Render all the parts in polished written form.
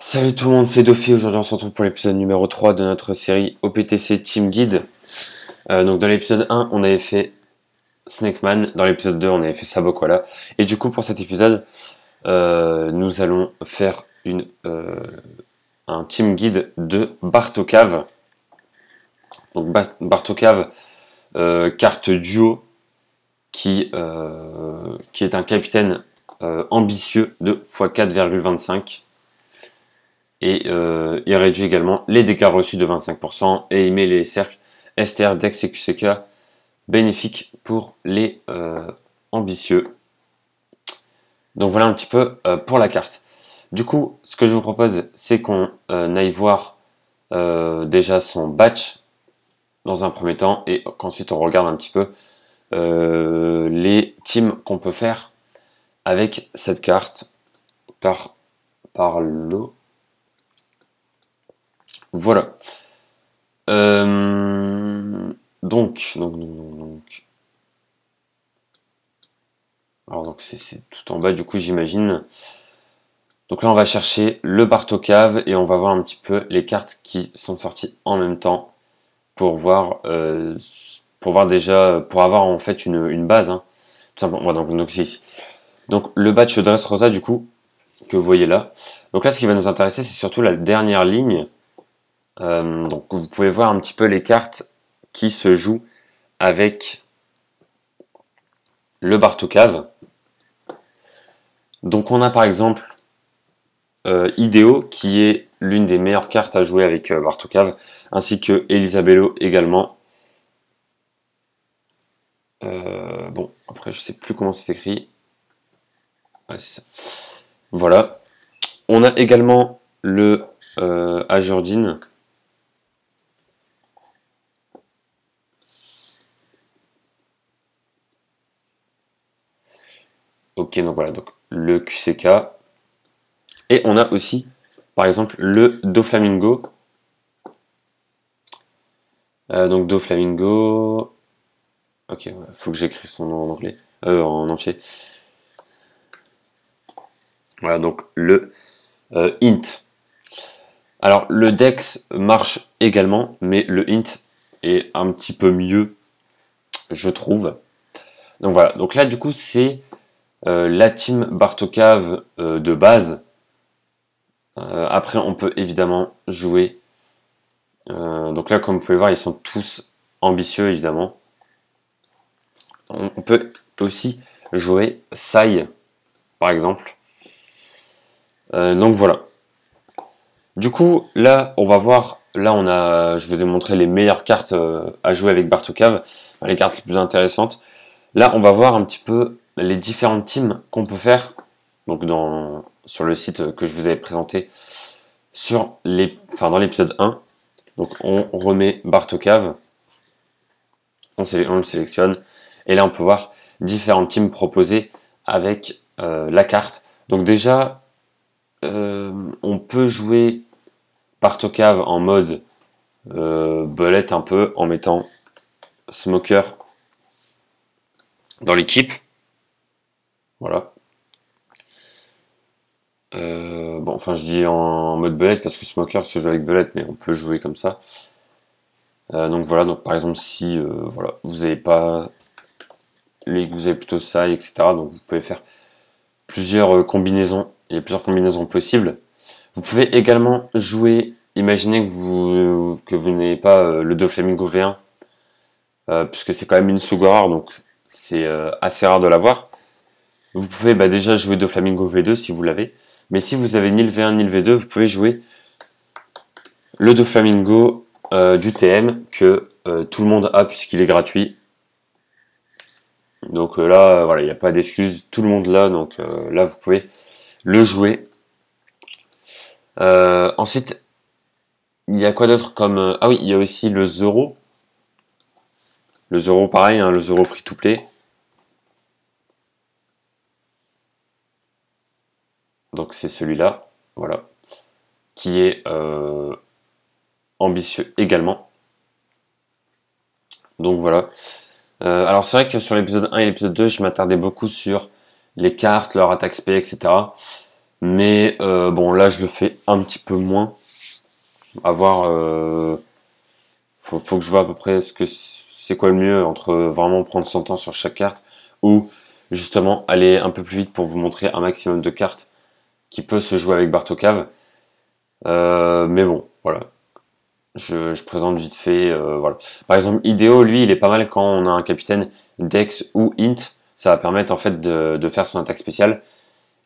Salut tout le monde, c'est Dofi. Aujourd'hui on se retrouve pour l'épisode numéro 3 de notre série OPTC Team Guide. Donc dans l'épisode 1 on avait fait Snakeman, dans l'épisode 2 on avait fait Sabokwala. Et du coup pour cet épisode nous allons faire un Team Guide de Bartokave. Donc Bartokave, carte duo qui est un capitaine ambitieux de x4,25. Et il réduit également les dégâts reçus de 25% et il met les cercles STR, Dex et QCK bénéfiques pour les ambitieux. Donc voilà un petit peu pour la carte. Du coup, ce que je vous propose, c'est qu'on aille voir déjà son batch dans un premier temps et qu'ensuite on regarde un petit peu les teams qu'on peut faire avec cette carte par lot. Voilà. Donc. Alors donc c'est tout en bas du coup j'imagine. Donc là on va chercher le Bartokave et on va voir un petit peu les cartes qui sont sorties en même temps pour voir déjà pour avoir en fait une base. Hein. Tout simplement. Voilà, donc c'est ici. Donc le batch Dressrosa du coup que vous voyez là. Donc là ce qui va nous intéresser c'est surtout la dernière ligne. Donc vous pouvez voir un petit peu les cartes qui se jouent avec le Bartokave. Donc on a par exemple Ideo qui est l'une des meilleures cartes à jouer avec Bartokave, ainsi que Elisabello également. Bon, après je sais plus comment c'est écrit. Ouais, c'est ça. Voilà. On a également le Ajurdine. Ok, donc voilà, donc le QCK. Et on a aussi, par exemple, le Doflamingo. Donc Doflamingo. Ok, il faut que j'écrive son nom en anglais. En entier. Voilà, donc le int. Alors, le Dex marche également, mais le int est un petit peu mieux, je trouve. Donc voilà, donc là, du coup, c'est la team Bartokave de base. Après, on peut évidemment jouer. Donc là, comme vous pouvez voir, ils sont tous ambitieux, évidemment. On peut aussi jouer Sai, par exemple. Donc voilà. Du coup, là, on va voir. Là, je vous ai montré les meilleures cartes à jouer avec Bartokave, les cartes les plus intéressantes. Là, on va voir un petit peu les différentes teams qu'on peut faire. Donc sur le site que je vous avais présenté dans l'épisode 1. Donc on remet Bartokave, on le sélectionne, et là on peut voir différentes teams proposées avec la carte. Donc déjà, on peut jouer Bartokave en mode belette un peu, en mettant Smoker dans l'équipe. Voilà. Bon, enfin je dis en mode belette parce que Smoker se joue avec belette, mais on peut jouer comme ça. Donc voilà, donc par exemple si voilà, vous avez pas vous avez plutôt ça, etc. Donc vous pouvez faire plusieurs combinaisons. Il y a plusieurs combinaisons possibles. Vous pouvez également jouer, imaginez que vous n'ayez pas le Doflamingo V1, puisque c'est quand même une Sugawara, donc c'est assez rare de l'avoir. Vous pouvez déjà jouer Doflamingo V2 si vous l'avez. Mais si vous avez ni le V1 ni le V2, vous pouvez jouer le Doflamingo du TM que tout le monde a puisqu'il est gratuit. Donc là, voilà, il n'y a pas d'excuse, tout le monde l'a, donc là vous pouvez le jouer. Ensuite, il y a quoi d'autre comme... ah oui, il y a aussi le Zoro. Le Zoro pareil, hein, le Zoro free to play. Donc c'est celui-là, voilà, qui est ambitieux également. Donc voilà. Alors c'est vrai que sur l'épisode 1 et l'épisode 2, je m'attardais beaucoup sur les cartes, leur attaque spé, etc. Mais bon, là, je le fais un petit peu moins. À voir, faut que je vois à peu près ce que c'est quoi le mieux entre vraiment prendre son temps sur chaque carte ou justement aller un peu plus vite pour vous montrer un maximum de cartes qui peut se jouer avec Bartokave. Mais bon, voilà. Je présente vite fait, voilà. Par exemple, Ideo, lui, il est pas mal quand on a un capitaine Dex ou Int. Ça va permettre en fait de faire son attaque spéciale.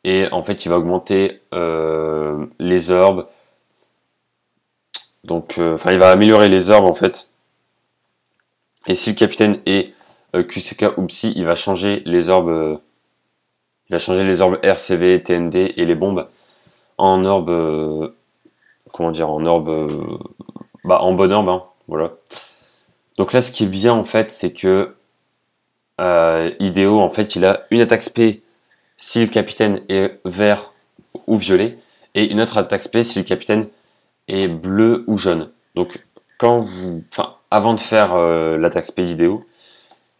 Et en fait, il va augmenter les orbes. Donc, enfin, il va améliorer les orbes en fait. Et si le capitaine est QCK ou Psy, il va changer les orbes. Il va changer les orbes RCV, TND et les bombes en orbes. Comment dire, en orbes. Bah, en bonne orbe, hein, voilà. Donc là, ce qui est bien en fait, c'est que Ideo, en fait, il a une attaque spé si le capitaine est vert ou violet, et une autre attaque spé si le capitaine est bleu ou jaune. Donc, avant de faire l'attaque spé d'Ideo,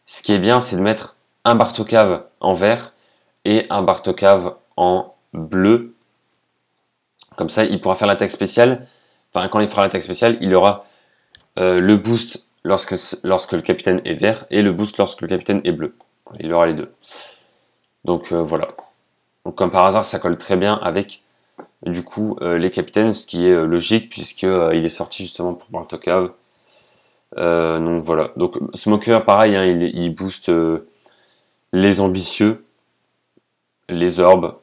ce qui est bien, c'est de mettre un Bartokave en vert et un Bartokave en bleu. Comme ça, il pourra faire l'attaque spéciale. Enfin, quand il fera l'attaque spéciale, il aura le boost lorsque le capitaine est vert et le boost lorsque le capitaine est bleu. Il aura les deux. Donc voilà. Donc comme par hasard, ça colle très bien avec du coup les capitaines, ce qui est logique puisque il est sorti justement pour Bartokave. Donc voilà. Donc Smoker, pareil, hein, il booste les ambitieux, les orbes.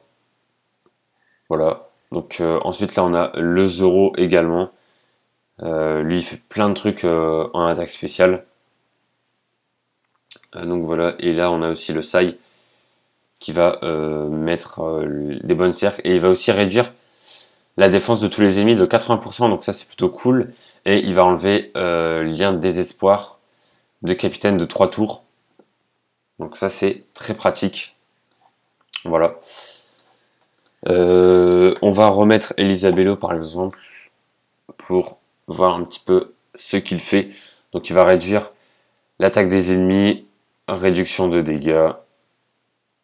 Voilà. Donc ensuite là on a le Zoro également. Lui il fait plein de trucs en attaque spéciale. Donc voilà. Et là on a aussi le Sai qui va mettre des bonnes cercles et il va aussi réduire la défense de tous les ennemis de 80%, donc ça c'est plutôt cool. Et il va enlever lien de désespoir de capitaine de 3 tours. Donc ça c'est très pratique. Voilà. On va remettre Elisabello par exemple pour voir un petit peu ce qu'il fait. Donc il va réduire l'attaque des ennemis, réduction de dégâts,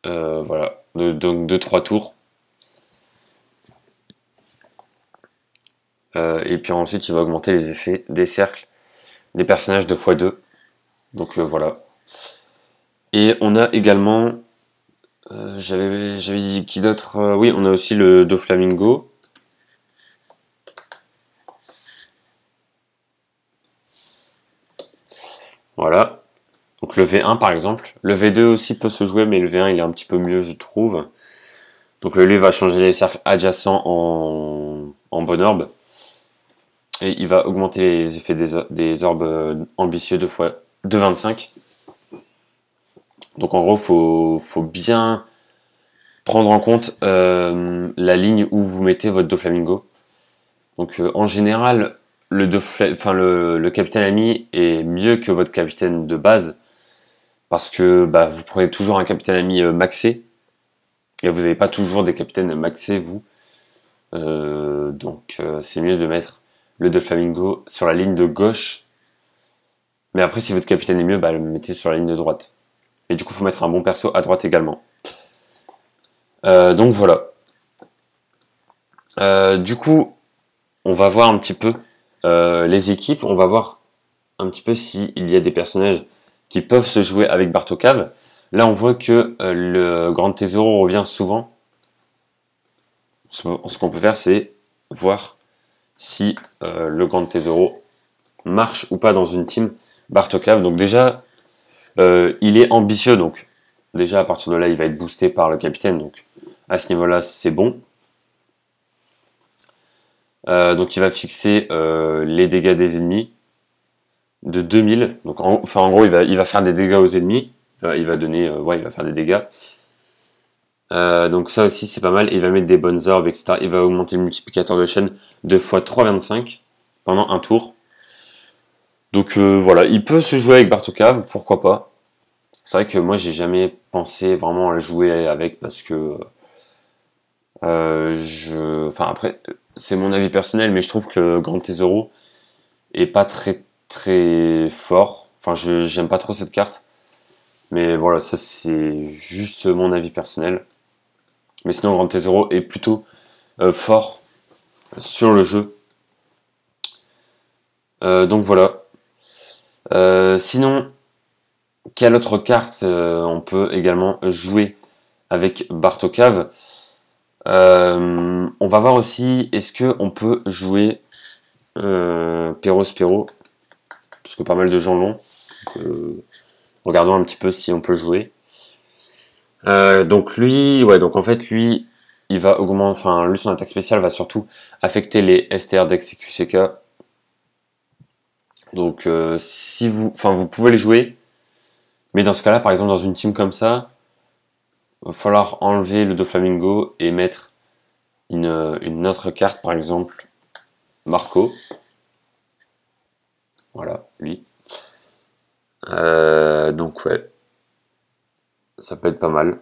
voilà, donc de 3 tours. Et puis ensuite il va augmenter les effets des cercles des personnages de x2. Donc voilà. Et on a également, j'avais dit qui d'autre, oui, on a aussi le Doflamingo. Voilà. Donc le V1 par exemple. Le V2 aussi peut se jouer, mais le V1 il est un petit peu mieux je trouve. Donc lui va changer les cercles adjacents en bonne orbe. Et il va augmenter les effets des orbes ambitieux de 25. Donc en gros, faut bien prendre en compte la ligne où vous mettez votre Doflamingo. Donc en général, le capitaine ami est mieux que votre capitaine de base parce que bah, vous prenez toujours un capitaine ami maxé et vous n'avez pas toujours des capitaines maxés vous. Donc c'est mieux de mettre le Doflamingo sur la ligne de gauche. Mais après, si votre capitaine est mieux, bah, le mettez sur la ligne de droite. Et du coup, il faut mettre un bon perso à droite également. Donc voilà. Du coup, on va voir un petit peu les équipes. On va voir un petit peu s'il y a des personnages qui peuvent se jouer avec Bartokave. Là, on voit que le Grand Tesoro revient souvent. Ce qu'on peut faire, c'est voir si le Grand Tesoro marche ou pas dans une team Bartokave. Donc déjà, il est ambitieux, donc déjà à partir de là, il va être boosté par le capitaine. Donc à ce niveau-là, c'est bon. Donc il va fixer les dégâts des ennemis de 2000. Donc en gros, il va faire des dégâts aux ennemis. Il va donner, il va faire des dégâts. Donc ça aussi c'est pas mal. Il va mettre des bonnes orbes, etc. Il va augmenter le multiplicateur de chaîne de x 3,25 pendant un tour. Donc voilà, il peut se jouer avec Bartokave, pourquoi pas. C'est vrai que moi j'ai jamais pensé vraiment à le jouer avec parce que enfin après c'est mon avis personnel, mais je trouve que le Grand Tesoro est pas très très fort. Enfin j'aime pas trop cette carte, mais voilà, ça c'est juste mon avis personnel. Mais sinon Grand Tesoro est plutôt fort sur le jeu. Donc voilà. Sinon, quelle autre carte on peut également jouer avec Bartokave? On va voir aussi, est-ce que on peut jouer Perro, parce que pas mal de gens l'ont. Regardons un petit peu si on peut jouer. Donc lui, ouais, donc en fait lui, il va augmenter, enfin lui son attaque spéciale va surtout affecter les STR d'XQCK. Donc si vous, enfin vous pouvez le jouer, mais dans ce cas-là, par exemple dans une team comme ça, il va falloir enlever le Doflamingo et mettre une autre carte, par exemple Marco. Voilà, lui. Donc ouais, ça peut être pas mal.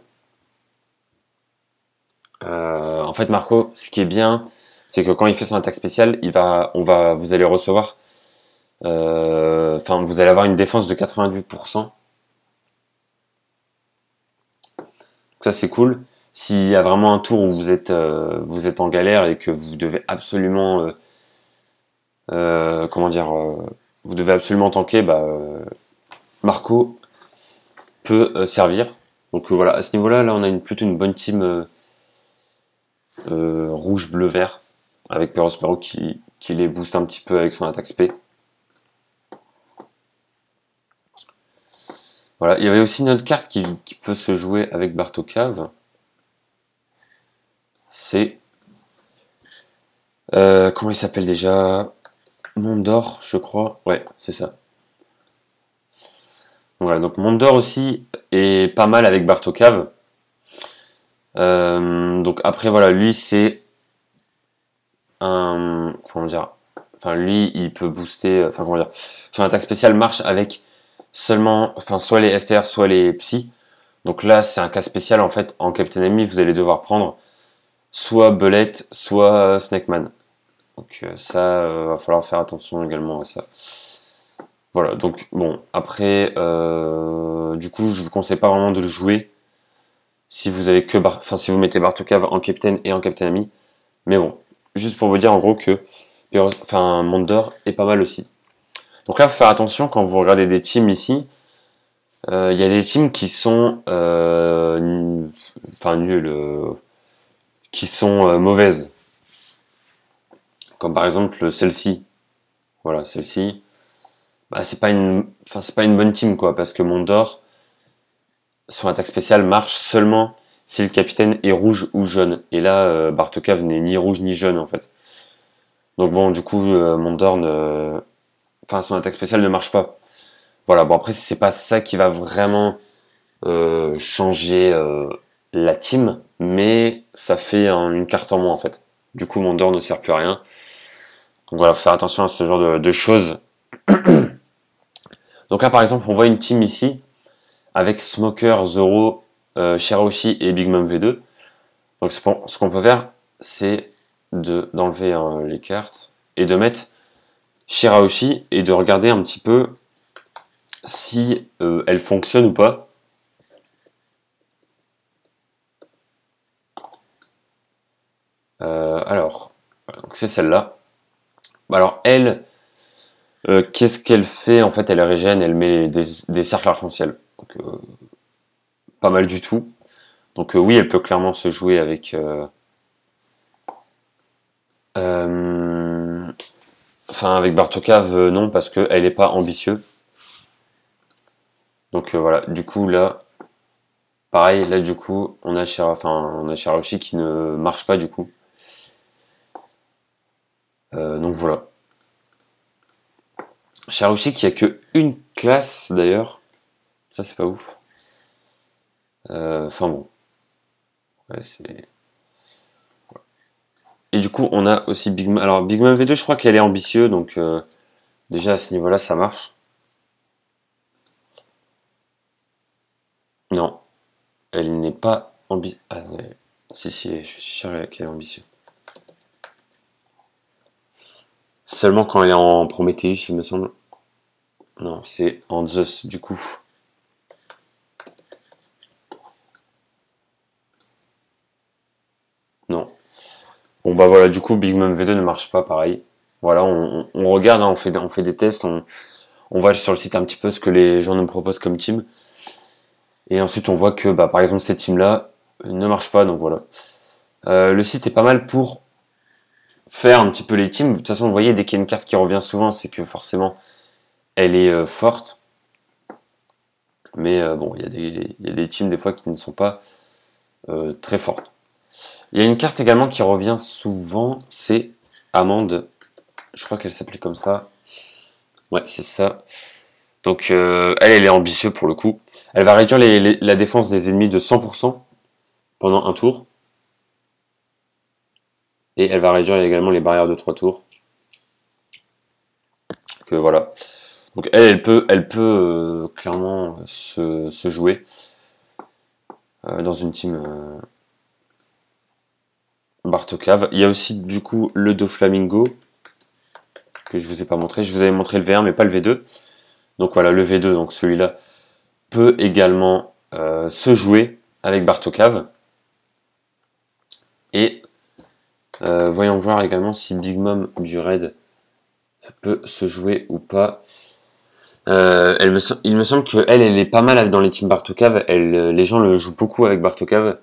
En fait, Marco, ce qui est bien, c'est que quand il fait son attaque spéciale, vous allez recevoir, enfin, vous allez avoir une défense de 98%. Donc ça, c'est cool. S'il y a vraiment un tour où vous êtes en galère et que vous devez absolument, comment dire, vous devez absolument tanker, bah, Marco peut servir. Donc voilà, à ce niveau-là, là, on a plutôt une bonne team rouge, bleu, vert, avec Perospero qui les booste un petit peu avec son attaque spé. Voilà, il y avait aussi une autre carte qui peut se jouer avec Bartokave. C'est... comment il s'appelle déjà? Mondor, je crois. Ouais, c'est ça. Voilà, donc Mondor aussi est pas mal avec Bartokave. Donc après, voilà, lui c'est un... Comment dire? Enfin, lui, il peut booster... Enfin, comment dire? Son attaque spéciale marche avec seulement... Enfin, soit les STR, soit les Psy. Donc là, c'est un cas spécial, en fait. En Captain Enemy, vous allez devoir prendre soit Belette, soit Snakeman. Donc ça, va falloir faire attention également à ça. Voilà, donc bon, après, du coup, je vous conseille pas vraiment de le jouer si vous avez que enfin si vous mettez Bartokave en Captain et en Captain Ami. Mais bon, juste pour vous dire en gros que enfin Mondor est pas mal aussi. Donc là, faut faire attention quand vous regardez des teams ici. Il y a des teams qui sont enfin nuls, qui sont mauvaises. Comme par exemple celle-ci. Voilà, celle-ci. Bah, c'est pas une, enfin, c'est pas une bonne team, quoi, parce que Mondor, son attaque spéciale marche seulement si le capitaine est rouge ou jaune. Et là, Bartokave n'est ni rouge ni jaune, en fait. Donc bon, du coup, Mondor enfin, son attaque spéciale ne marche pas. Voilà, bon, après, c'est pas ça qui va vraiment changer la team, mais ça fait une carte en moins, en fait. Du coup, Mondor ne sert plus à rien. Donc voilà, faut faire attention à ce genre de choses. Donc là, par exemple, on voit une team ici, avec Smoker, Zoro, Shirahoshi et Big Mom V2. Donc ce qu'on peut faire, c'est d'enlever les cartes et de mettre Shirahoshi et de regarder un petit peu si elle fonctionne ou pas. Alors, c'est celle-là. Alors elle, qu'est-ce qu'elle fait? En fait, elle régène, elle met des cercles arc-en-ciel. Donc pas mal du tout. Donc oui, elle peut clairement se jouer avec... Enfin, avec Bartokave, non, parce qu'elle n'est pas ambitieuse. Donc voilà, du coup, là, pareil, là, du coup, on a Shirahoshi qui ne marche pas, du coup. Donc voilà. Shirahoshi qui a que une classe, d'ailleurs. Ça, c'est pas ouf. Enfin bon. Ouais, c'est... Et du coup, on a aussi Big Mom. Alors, Big Mom V2, je crois qu'elle est ambitieuse, donc déjà à ce niveau-là, ça marche. Non, elle n'est pas ambitieuse. Ah, si, je suis sûr qu'elle est ambitieuse. Seulement quand elle est en Prometheus, il me semble. Non, c'est en Zeus, du coup. Non. Bon, Bon bah voilà, du coup Big Mom V2 ne marche pas pareil. Voilà, on regarde, hein, on fait des tests, on voit sur le site un petit peu ce que les gens nous proposent comme team. Et ensuite on voit que bah, par exemple cette team là ne marche pas, donc voilà. Le site est pas mal pour faire un petit peu les teams. De toute façon vous voyez, dès qu'il y a une carte qui revient souvent, c'est que forcément elle est forte. Mais bon, il y a des teams des fois qui ne sont pas très fortes. Il y a une carte également qui revient souvent, c'est Amande. Je crois qu'elle s'appelait comme ça. Ouais, c'est ça. Donc elle est ambitieuse pour le coup. Elle va réduire la défense des ennemis de 100% pendant un tour. Et elle va réduire également les barrières de 3 tours. Donc voilà. Donc elle peut clairement se jouer dans une team Bartocave. Il y a aussi du coup le Doflamingo que je vous ai pas montré. Je vous avais montré le V1 mais pas le V2. Donc voilà, le V2, donc celui-là peut également se jouer avec Bartocave. Et voyons voir également si Big Mom du raid peut se jouer ou pas. Il me semble qu'elle est pas mal dans les teams Bartocave. Les gens le jouent beaucoup avec Bartocave.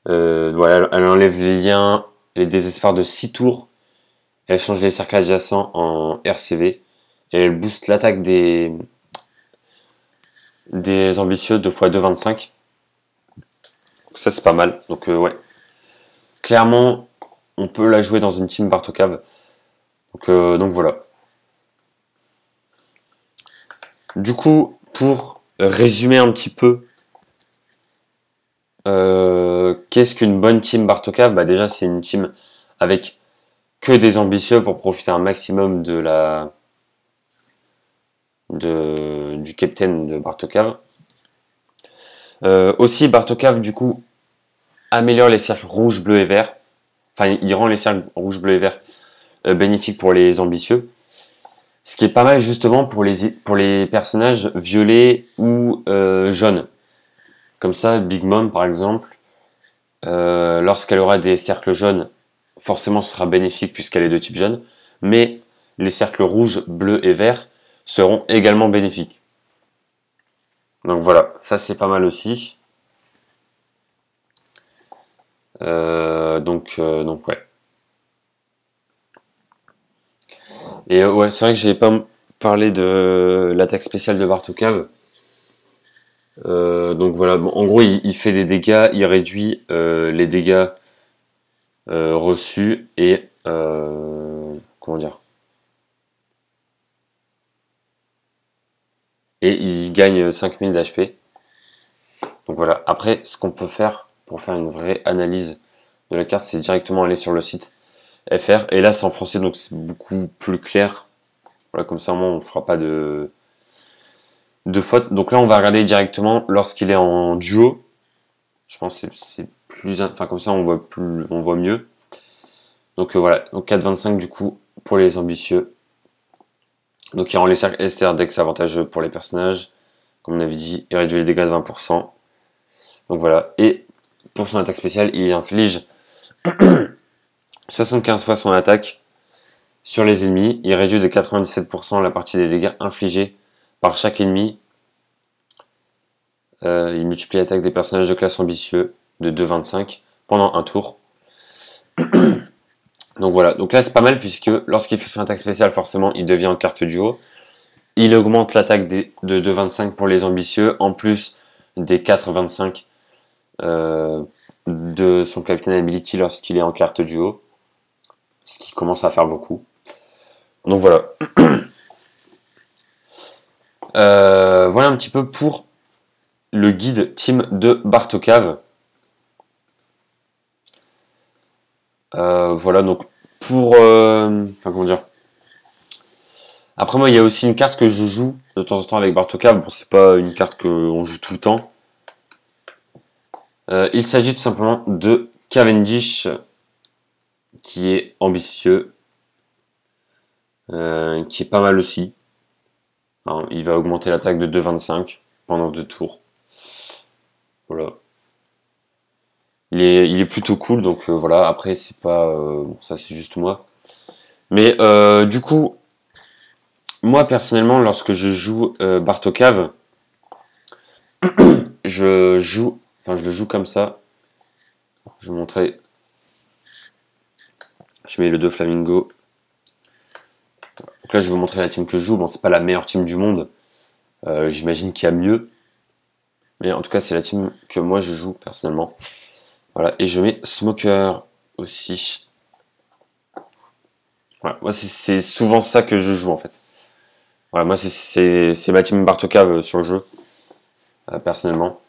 Voilà, elle enlève les liens, les désespoirs de 6 tours. Elle change les cercles adjacents en RCV. Et elle booste l'attaque des ambitieux 2x2,25. Ça c'est pas mal. Donc ouais. Clairement, on peut la jouer dans une team Bartocave. Donc voilà. Du coup, pour résumer un petit peu, qu'est-ce qu'une bonne team Bartocave? Bah déjà, c'est une team avec que des ambitieux pour profiter un maximum du captain de Bartocave. Aussi, Bartocave, du coup, améliore les cercles rouges, bleus et verts. Enfin, il rend les cercles rouges, bleus et verts bénéfiques pour les ambitieux. Ce qui est pas mal justement pour les personnages violets ou jaunes. Comme ça, Big Mom par exemple, lorsqu'elle aura des cercles jaunes, forcément ce sera bénéfique puisqu'elle est de type jaune, mais les cercles rouges, bleus et verts seront également bénéfiques. Donc voilà, ça c'est pas mal aussi. Donc ouais. Et ouais, c'est vrai que j'ai pas parlé de l'attaque spéciale de Bartocave. Donc voilà, bon, en gros il fait des dégâts, il réduit les dégâts reçus et comment dire, et il gagne 5000 d'HP. Donc voilà, après ce qu'on peut faire pour faire une vraie analyse de la carte, c'est directement aller sur le site FR, et là c'est en français donc c'est beaucoup plus clair. Voilà, comme ça au moins on ne fera pas de faute. Donc là on va regarder directement lorsqu'il est en duo. Je pense que c'est plus, enfin comme ça on voit mieux. Donc voilà, donc 4,25 du coup pour les ambitieux. Donc il rend les cercles STR Dex avantageux pour les personnages. Comme on avait dit, il réduit les dégâts de 20%. Donc voilà, et pour son attaque spéciale, il inflige 75 fois son attaque sur les ennemis. Il réduit de 97% la partie des dégâts infligés par chaque ennemi. Il multiplie l'attaque des personnages de classe ambitieux de 2,25 pendant un tour. Donc voilà, donc là c'est pas mal puisque lorsqu'il fait son attaque spéciale, forcément il devient en carte duo. Il augmente l'attaque de 2,25 pour les ambitieux, en plus des 4,25 de son Captain Ability lorsqu'il est en carte duo. Ce qui commence à faire beaucoup. Donc voilà. Voilà un petit peu pour le guide team de Bartocave. Voilà, donc pour... enfin, comment dire. Après moi, il y a aussi une carte que je joue de temps en temps avec Bartocave. Bon, c'est pas une carte qu'on joue tout le temps. Il s'agit tout simplement de Cavendish, qui est ambitieux, qui est pas mal aussi. Alors, il va augmenter l'attaque de 2,25 pendant 2 tours. Voilà. il est plutôt cool, donc voilà. Après, c'est pas... bon, ça, c'est juste moi. Mais du coup, moi, personnellement, lorsque je joue Bartokave, je le joue comme ça. Je vais vous montrer. Je mets le 2 Flamingo. Donc là, je vais vous montrer la team que je joue. Bon, c'est pas la meilleure team du monde. J'imagine qu'il y a mieux. Mais en tout cas, c'est la team que moi, je joue personnellement. Voilà, et je mets Smoker aussi. Voilà, moi, c'est souvent ça que je joue, en fait. Voilà, moi, c'est ma team Bartokave sur le jeu, personnellement.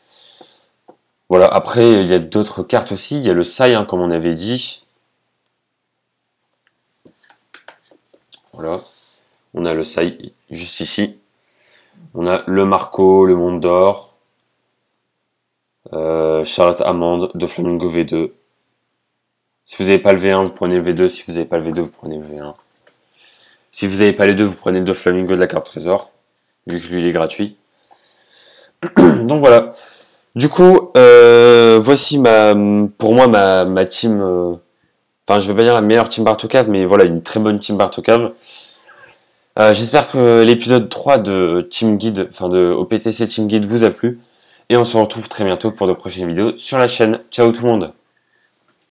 Voilà, après, il y a d'autres cartes aussi. Il y a le Sai, hein, comme on avait dit. Voilà. On a le Sai juste ici. On a le Marco, le Monde d'Or, Charlotte Amande, de Flamingo V2. Si vous n'avez pas le V1, vous prenez le V2. Si vous n'avez pas le V2, vous prenez le V1. Si vous n'avez pas les deux, vous prenez le de Flamingo de la carte trésor, vu que lui il est gratuit. Donc voilà. Du coup, voici pour moi ma team. Enfin, je vais pas dire la meilleure team Bartokave, mais voilà, une très bonne team Bartokave. J'espère que l'épisode 3 de Team Guide, enfin de OPTC Team Guide vous a plu. Et on se retrouve très bientôt pour de prochaines vidéos sur la chaîne. Ciao tout le monde!